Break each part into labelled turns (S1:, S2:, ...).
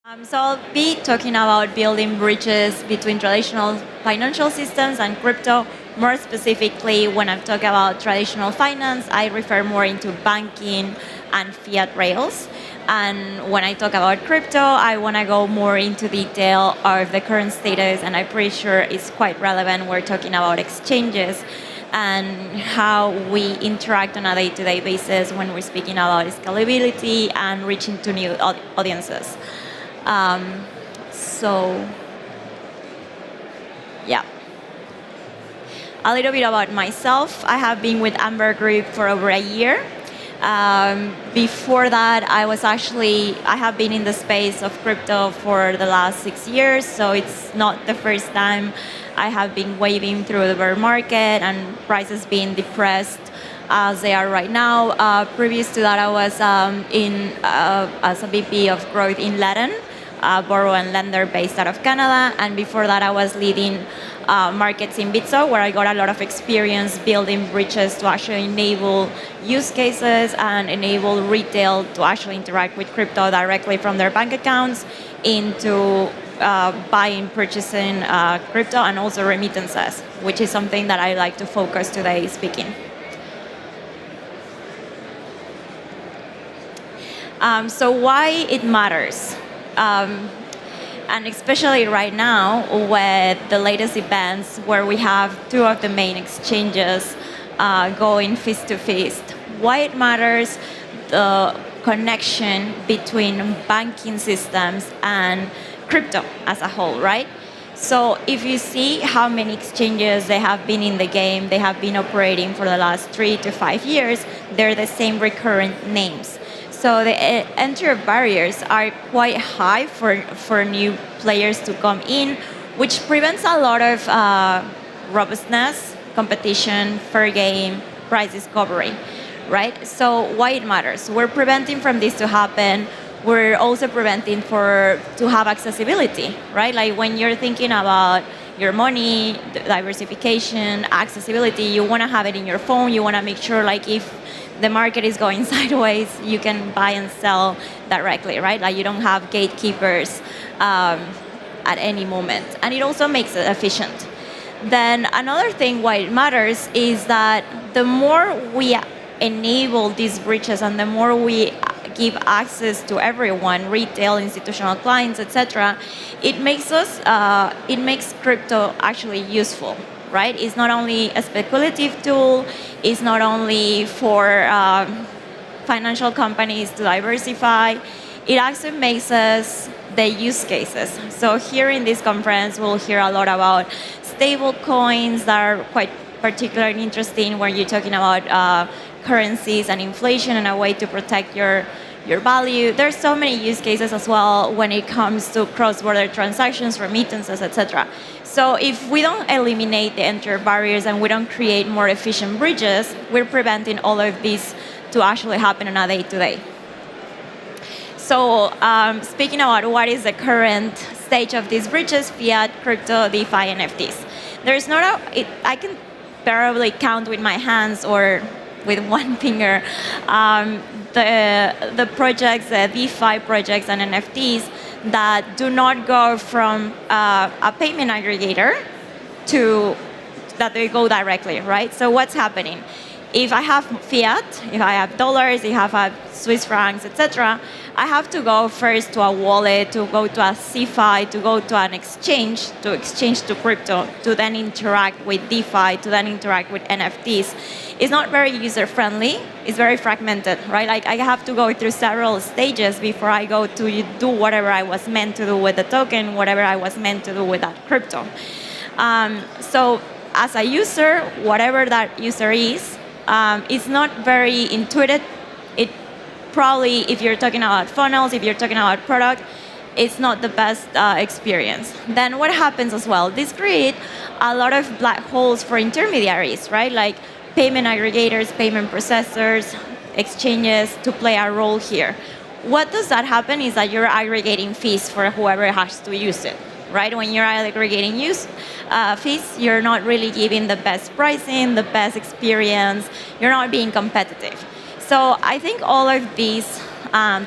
S1: So I'll be talking about building bridges between traditional financial systems and crypto. More specifically, when I'm talking about traditional finance, I refer more into banking and fiat rails. And when I talk about crypto, I want to go more into detail of the current status, and I'm pretty sure it's quite relevant. We're talking about exchanges and how we interact on a day-to-day basis when we're speaking about scalability and reaching to new audiences. Um, so, yeah, a little bit about myself. I have been with Amber Group for over a year. Before that, I have been in the space of crypto for the last 6 years, so it's not the first time I have been waving through the bear market and prices being depressed as they are right now. Previous to that, I was as a VP of growth in Latin, borrow and lender based out of Canada, and before that, I was leading markets in Bitso, where I got a lot of experience building bridges to actually enable use cases and enable retail to actually interact with crypto directly from their bank accounts into buying, purchasing crypto, and also remittances, which is something that I like to focus today speaking. So why it matters? And especially right now with the latest events where we have two of the main exchanges going fist to fist. Why it matters, the connection between banking systems and crypto as a whole, right? So if you see how many exchanges they have been in the game, they have been operating for the last 3 to 5 years, they're the same recurrent names. So the entry barriers are quite high for new players to come in, which prevents a lot of robustness, competition, fair game, price discovery, right? So why it matters? We're preventing from this to happen. We're also preventing to have accessibility, right? Like when you're thinking about your money, diversification, accessibility, you want to have it in your phone. You want to make sure, like, if the market is going sideways, you can buy and sell directly, right? Like you don't have gatekeepers at any moment. And it also makes it efficient. Then another thing why it matters is that the more we enable these bridges and the more we give access to everyone, retail, institutional clients, etc., it makes crypto actually useful, right? It's not only a speculative tool, it's not only for financial companies to diversify, it actually makes us the use cases. So here in this conference, we'll hear a lot about stable coins that are quite particularly interesting when you're talking about currencies and inflation and a way to protect your value. There's so many use cases as well when it comes to cross-border transactions, remittances, etc. So if we don't eliminate the entry barriers and we don't create more efficient bridges, we're preventing all of this to actually happen on a day-to-day. So speaking about what is the current stage of these bridges, fiat, crypto, DeFi, NFTs. There's not I can barely count with my hands or with one finger the projects, the DeFi projects and NFTs that do not go from a payment aggregator to that they go directly, right? So what's happening? If I have fiat, if I have dollars, if I have Swiss francs, etc., I have to go first to a wallet, to go to a CeFi, to go to an exchange to crypto, to then interact with DeFi, to then interact with NFTs. It's not very user-friendly. It's very fragmented, right? Like I have to go through several stages before I go to do whatever I was meant to do with the token, whatever I was meant to do with that crypto. So as a user, whatever that user is, it's not very intuitive. It probably, if you're talking about funnels, if you're talking about product, it's not the best experience. Then what happens as well? This creates a lot of black holes for intermediaries, right? Like payment aggregators, payment processors, exchanges to play a role here. What does that happen is that you're aggregating fees for whoever has to use it, right? When you're aggregating fees, you're not really giving the best pricing, the best experience. You're not being competitive. So I think all of these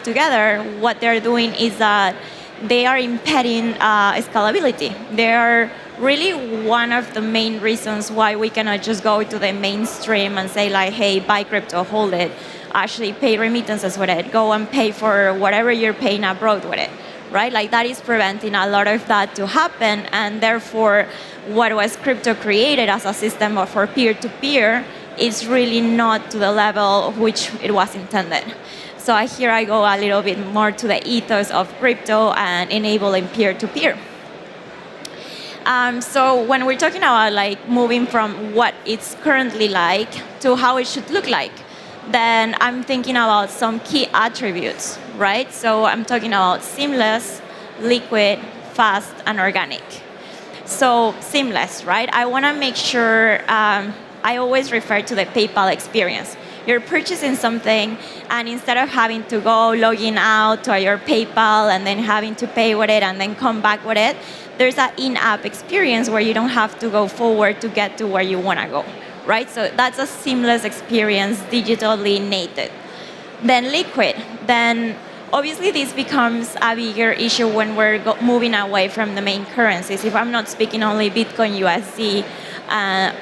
S1: together, what they're doing is that they are impeding scalability. They are really one of the main reasons why we cannot just go to the mainstream and say like, hey, buy crypto, hold it, actually pay remittances with it, go and pay for whatever you're paying abroad with it, right? Like that is preventing a lot of that to happen, and therefore what was crypto created as a system for peer-to-peer is really not to the level of which it was intended. So here I go a little bit more to the ethos of crypto and enabling peer-to-peer. So when we're talking about like moving from what it's currently like to how it should look like, then I'm thinking about some key attributes, right? So I'm talking about seamless, liquid, fast, and organic. So seamless, right? I want to make sure, I always refer to the PayPal experience. You're purchasing something, and instead of having to go logging out to your PayPal and then having to pay with it and then come back with it, there's an in-app experience where you don't have to go forward to get to where you want to go, right? So that's a seamless experience, digitally native. Then liquid, then obviously this becomes a bigger issue when we're moving away from the main currencies. If I'm not speaking only Bitcoin USD,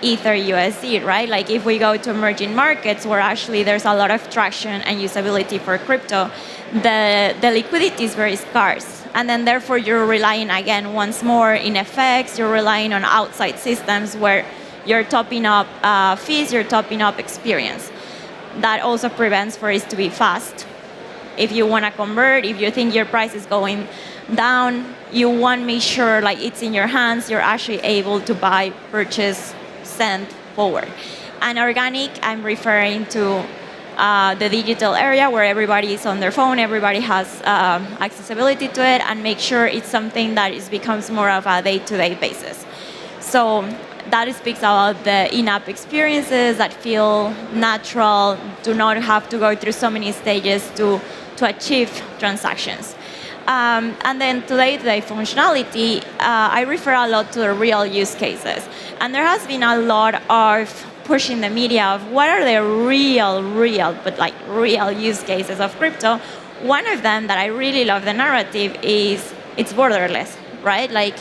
S1: Ether USD, right? Like if we go to emerging markets where actually there's a lot of traction and usability for crypto, the liquidity is very scarce. And then therefore you're relying again once more in FX, you're relying on outside systems where you're topping up fees, you're topping up experience. That also prevents for it to be fast. If you want to convert, if you think your price is going down, you want to make sure like it's in your hands, you're actually able to buy, purchase, send forward. And organic, I'm referring to the digital area where everybody is on their phone, everybody has accessibility to it, and make sure it's something that becomes more of a day-to-day basis. So that speaks about the in-app experiences that feel natural, do not have to go through so many stages to achieve transactions. And then today functionality, I refer a lot to the real use cases. And there has been a lot of push in the media of what are the real use cases of crypto. One of them that I really love the narrative is it's borderless, right? Like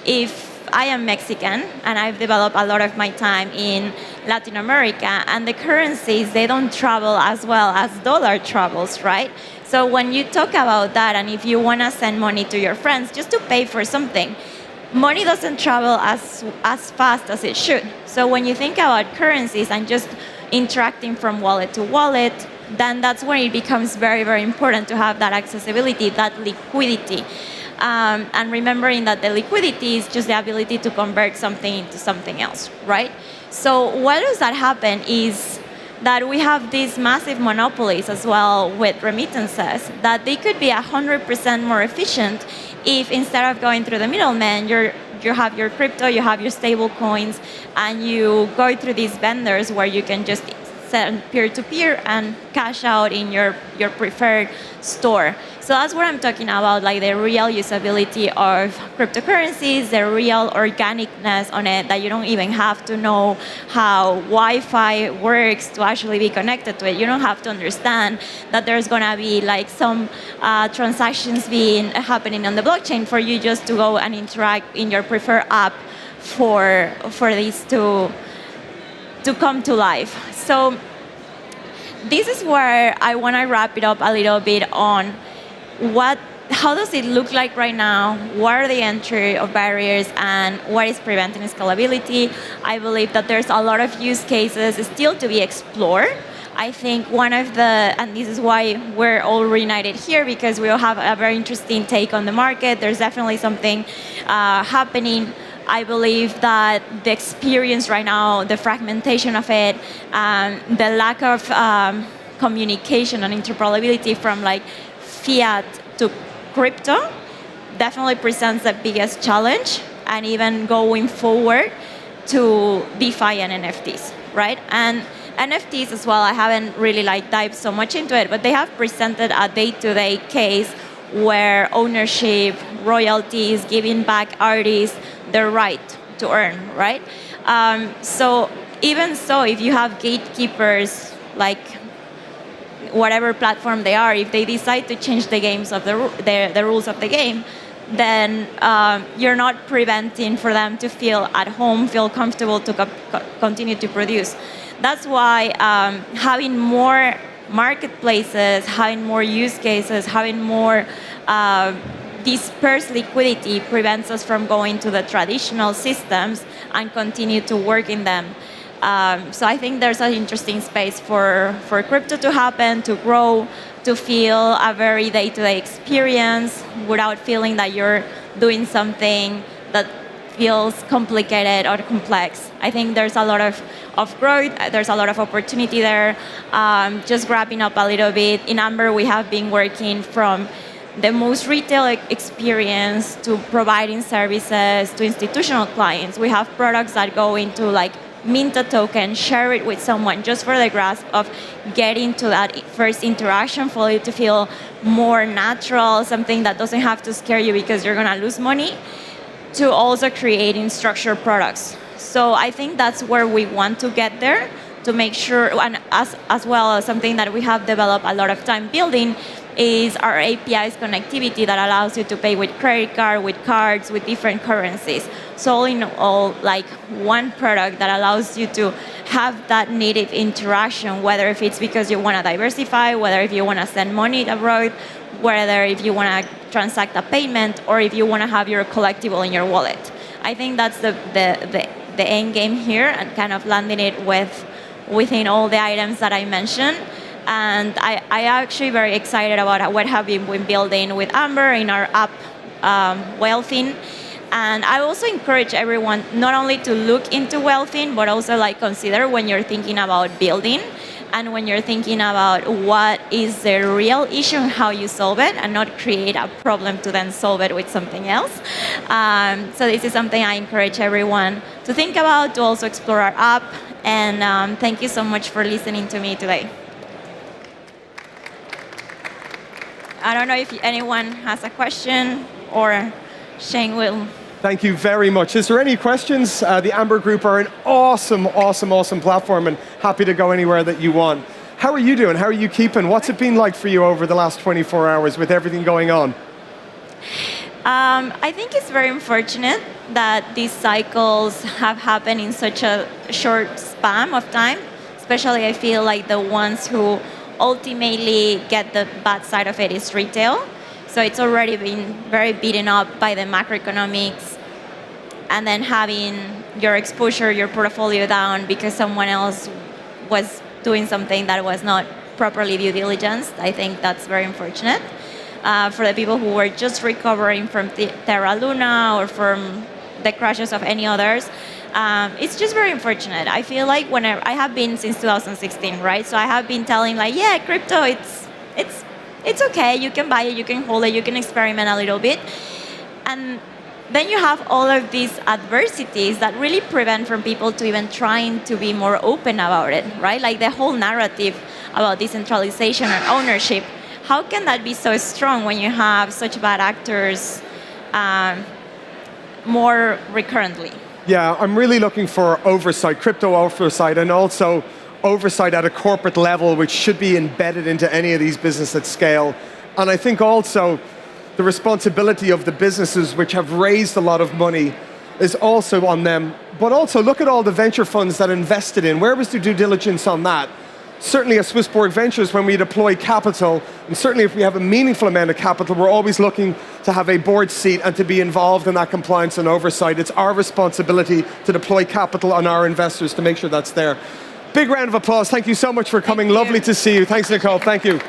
S1: if I am Mexican and I've developed a lot of my time in Latin America, and the currencies, they don't travel as well as dollar travels, right? So when you talk about that, and if you want to send money to your friends just to pay for something, money doesn't travel as fast as it should. So when you think about currencies and just interacting from wallet to wallet, then that's when it becomes very, very important to have that accessibility, that liquidity. And remembering that the liquidity is just the ability to convert something into something else, right? So what does that happen is that we have these massive monopolies as well with remittances, that they could be 100% more efficient if instead of going through the middleman, you have your crypto, you have your stable coins, and you go through these vendors where you can just send peer-to-peer and cash out in your preferred store. So that's what I'm talking about, like the real usability of cryptocurrencies, the real organicness on it, that you don't even have to know how Wi-Fi works to actually be connected to it. You don't have to understand that there's going to be like some transactions happening on the blockchain for you just to go and interact in your preferred app for these to come to life. So this is where I want to wrap it up a little bit on how does it look like right now, what are the entry of barriers, and what is preventing scalability. I believe that there's a lot of use cases still to be explored. I think and this is why we're all reunited here, because we all have a very interesting take on the market. There's definitely something happening. I believe that the experience right now, the fragmentation of it, the lack of communication and interoperability from like fiat to crypto definitely presents the biggest challenge, and even going forward to DeFi and NFTs, right? And NFTs as well, I haven't really dived so much into it, but they have presented a day-to-day case where ownership, royalties, giving back artists their right to earn, right? So even so, if you have gatekeepers, like whatever platform they are, if they decide to change the rules of the game, then you're not preventing for them to feel at home, feel comfortable to continue to produce. That's why having more marketplaces, having more use cases, having more dispersed liquidity prevents us from going to the traditional systems and continue to work in them. So I think there's an interesting space for crypto to happen, to grow, to feel a very day-to-day experience without feeling that you're doing something that feels complicated or complex. I think there's a lot of growth, there's a lot of opportunity there. Just wrapping up a little bit, in Amber we have been working from the most retail experience to providing services to institutional clients. We have products that go into like mint a token, share it with someone just for the grasp of getting to that first interaction, for it to feel more natural, something that doesn't have to scare you because you're gonna lose money, to also creating structured products. So I think that's where we want to get there, to make sure, and as well as something that we have developed a lot of time building, is our API's connectivity that allows you to pay with credit card, with cards, with different currencies. So all in all, like one product that allows you to have that native interaction, whether if it's because you want to diversify, whether if you want to send money abroad, whether if you want to transact a payment, or if you want to have your collectible in your wallet. I think that's the end game here, and kind of landing it within all the items that I mentioned. And I actually very excited about what have been building with Amber in our app, Wealthing. And I also encourage everyone not only to look into Wealthing, but also like consider when you're thinking about building, and when you're thinking about what is the real issue and how you solve it, and not create a problem to then solve it with something else. So this is something I encourage everyone to think about, to also explore our app. And thank you so much for listening to me today. I don't know if anyone has a question, or Shane will.
S2: Thank you very much. Is there any questions? The Amber Group are an awesome platform, and happy to go anywhere that you want. How are you doing? How are you keeping? What's it been like for you over the last 24 hours with everything going on?
S1: I think it's very unfortunate that these cycles have happened in such a short span of time. Especially I feel like the ones who ultimately get the bad side of it is retail. So it's already been very beaten up by the macroeconomics, and then having your exposure, your portfolio down because someone else was doing something that was not properly due diligence. I think that's very unfortunate. For the people who were just recovering from Terra Luna or from the crashes of any others, it's just very unfortunate. I feel like whenever I have been since 2016, right? So I have been telling like, yeah, crypto, it's okay. You can buy it, you can hold it, you can experiment a little bit, and then you have all of these adversities that really prevent from people to even trying to be more open about it, right? Like the whole narrative about decentralization and ownership. How can that be so strong when you have such bad actors more recurrently?
S2: Yeah, I'm really looking for oversight, crypto oversight, and also oversight at a corporate level, which should be embedded into any of these businesses at scale. And I think also the responsibility of the businesses which have raised a lot of money is also on them. But also look at all the venture funds that invested in. Where was the due diligence on that? Certainly at Swissborg Ventures, when we deploy capital, and certainly if we have a meaningful amount of capital, we're always looking to have a board seat and to be involved in that compliance and oversight. It's our responsibility to deploy capital on our investors to make sure that's there. Big round of applause. Thank you so much for coming. Lovely to see you. Thanks, Nicole. Thank you.